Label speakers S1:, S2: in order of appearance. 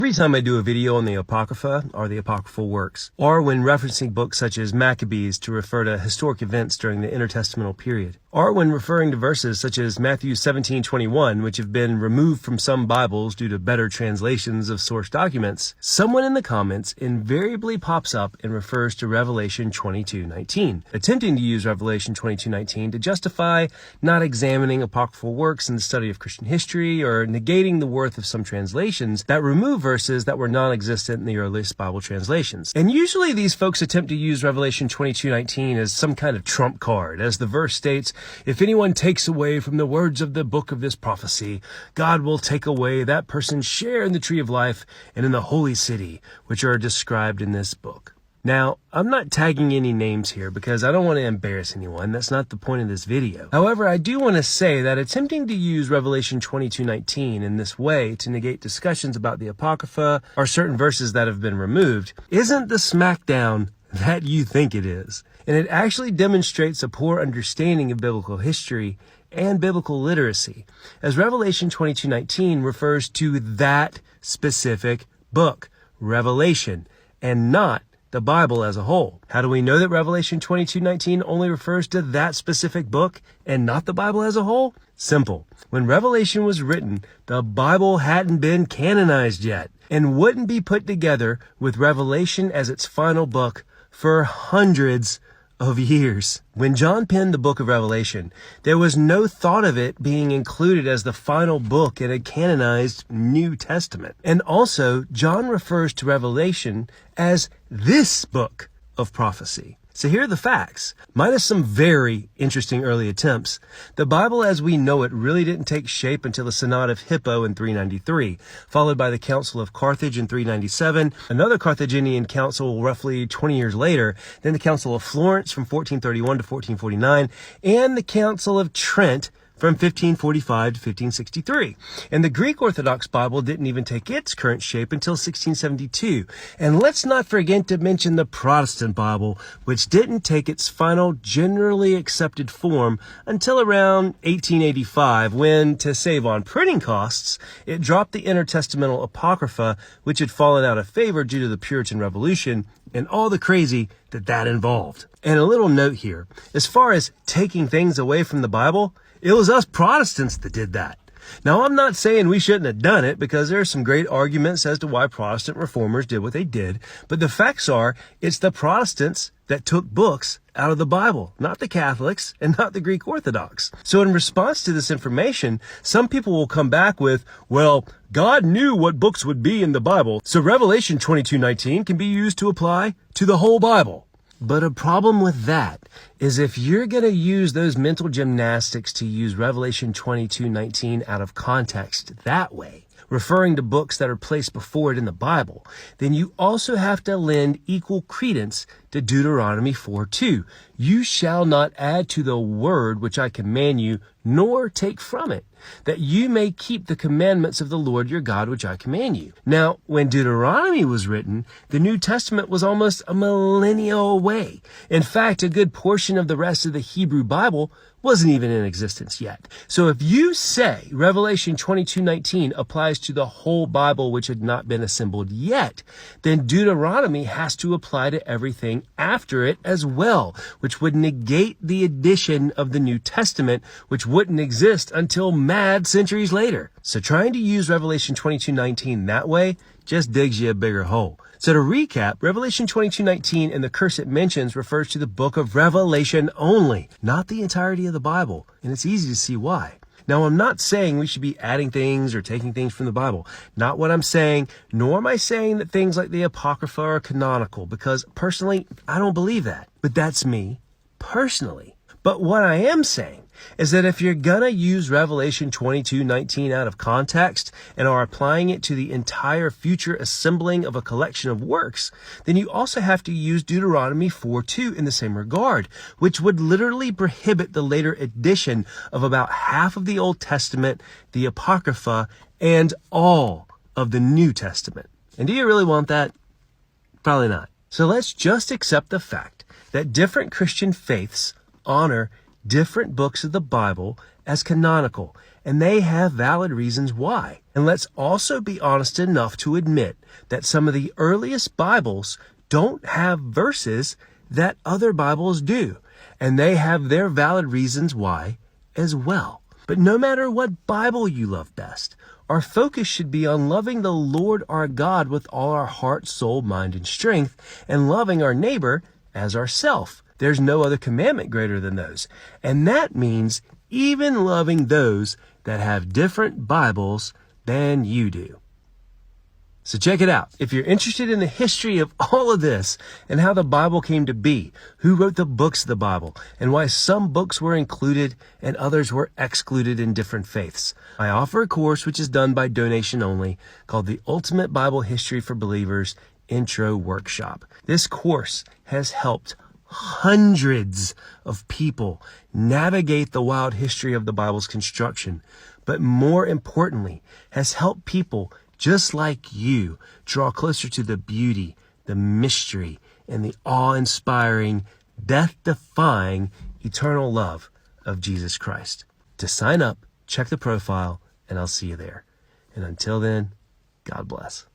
S1: Every time I do a video on the Apocrypha, or the apocryphal works, or when referencing books such as Maccabees to refer to historic events during the intertestamental period, or when referring to verses such as Matthew 17:21, which have been removed from some Bibles due to better translations of source documents, someone in the comments invariably pops up and refers to Revelation 22:19, attempting to use Revelation 22:19 to justify not examining apocryphal works in the study of Christian history, or negating the worth of some translations that remove verses that were non-existent in the earliest Bible translations. And usually these folks attempt to use Revelation 22:19 as some kind of trump card, as the verse states, "If anyone takes away from the words of the book of this prophecy, God will take away that person's share in the tree of life and in the holy city, which are described in this book." Now, I'm not tagging any names here because I don't want to embarrass anyone. That's not the point of this video. However, I do want to say that attempting to use Revelation 22:19 in this way to negate discussions about the Apocrypha or certain verses that have been removed isn't the smackdown that you think it is. And it actually demonstrates a poor understanding of biblical history and biblical literacy, as Revelation 22:19 refers to that specific book, Revelation, and not the Bible as a whole. How do we know that Revelation 22:19 only refers to that specific book and not the Bible as a whole? Simple. When Revelation was written, the Bible hadn't been canonized yet and wouldn't be put together with Revelation as its final book for hundreds of years. When John penned the book of Revelation, there was no thought of it being included as the final book in a canonized New Testament. And also, John refers to Revelation as this book of prophecy. So here are the facts. Minus some very interesting early attempts, the Bible as we know it really didn't take shape until the Synod of Hippo in 393, followed by the Council of Carthage in 397, another Carthaginian council roughly 20 years later, then the Council of Florence from 1431 to 1449, and the Council of Trent from 1545 to 1563. And the Greek Orthodox Bible didn't even take its current shape until 1672. And let's not forget to mention the Protestant Bible, which didn't take its final generally accepted form until around 1885, when, to save on printing costs, it dropped the intertestamental Apocrypha, which had fallen out of favor due to the Puritan Revolution and all the crazy that involved. And a little note here, as far as taking things away from the Bible, it was us Protestants that did that. Now, I'm not saying we shouldn't have done it, because there are some great arguments as to why Protestant reformers did what they did. But the facts are, it's the Protestants that took books out of the Bible, not the Catholics and not the Greek Orthodox. So in response to this information, some people will come back with, well, God knew what books would be in the Bible, so Revelation 22:19 can be used to apply to the whole Bible. But a problem with that is if you're going to use those mental gymnastics to use Revelation 22:19 out of context that way, referring to books that are placed before it in the Bible, then you also have to lend equal credence to Deuteronomy 4:2. You shall not add to the word which I command you, nor take from it, that you may keep the commandments of the Lord your God which I command you. Now, when Deuteronomy was written, the New Testament was almost a millennia away. In fact, a good portion of the rest of the Hebrew Bible wasn't even in existence yet. So if you say Revelation 22:19 applies to the whole Bible which had not been assembled yet, then Deuteronomy has to apply to everything after it as well, which would negate the addition of the New Testament, which wouldn't exist until mad centuries later. So trying to use Revelation 22:19 that way just digs you a bigger hole. So to recap, Revelation 22:19 and the curse it mentions refers to the book of Revelation only, not the entirety of the Bible. And it's easy to see why. Now, I'm not saying we should be adding things or taking things from the Bible. Not what I'm saying, nor am I saying that things like the Apocrypha are canonical, because personally, I don't believe that. But that's me, personally. But what I am saying is that if you're gonna use Revelation 22:19 out of context and are applying it to the entire future assembling of a collection of works, then you also have to use Deuteronomy 4:2 in the same regard, which would literally prohibit the later addition of about half of the Old Testament, the Apocrypha, and all of the New Testament. And do you really want that? Probably not. So let's just accept the fact that different Christian faiths honor different books of the Bible as canonical, and they have valid reasons why. And let's also be honest enough to admit that some of the earliest Bibles don't have verses that other Bibles do, and they have their valid reasons why as well. But no matter what Bible you love best, our focus should be on loving the Lord our God with all our heart, soul, mind, and strength, and loving our neighbor as ourself. There's no other commandment greater than those. And that means even loving those that have different Bibles than you do. So check it out. If you're interested in the history of all of this and how the Bible came to be, who wrote the books of the Bible, and why some books were included and others were excluded in different faiths, I offer a course which is done by donation only called the Ultimate Bible History for Believers Intro Workshop. This course has helped hundreds of people navigate the wild history of the Bible's construction, but more importantly, has helped people just like you draw closer to the beauty, the mystery, and the awe-inspiring, death-defying, eternal love of Jesus Christ. To sign up, check the profile, and I'll see you there. And until then, God bless.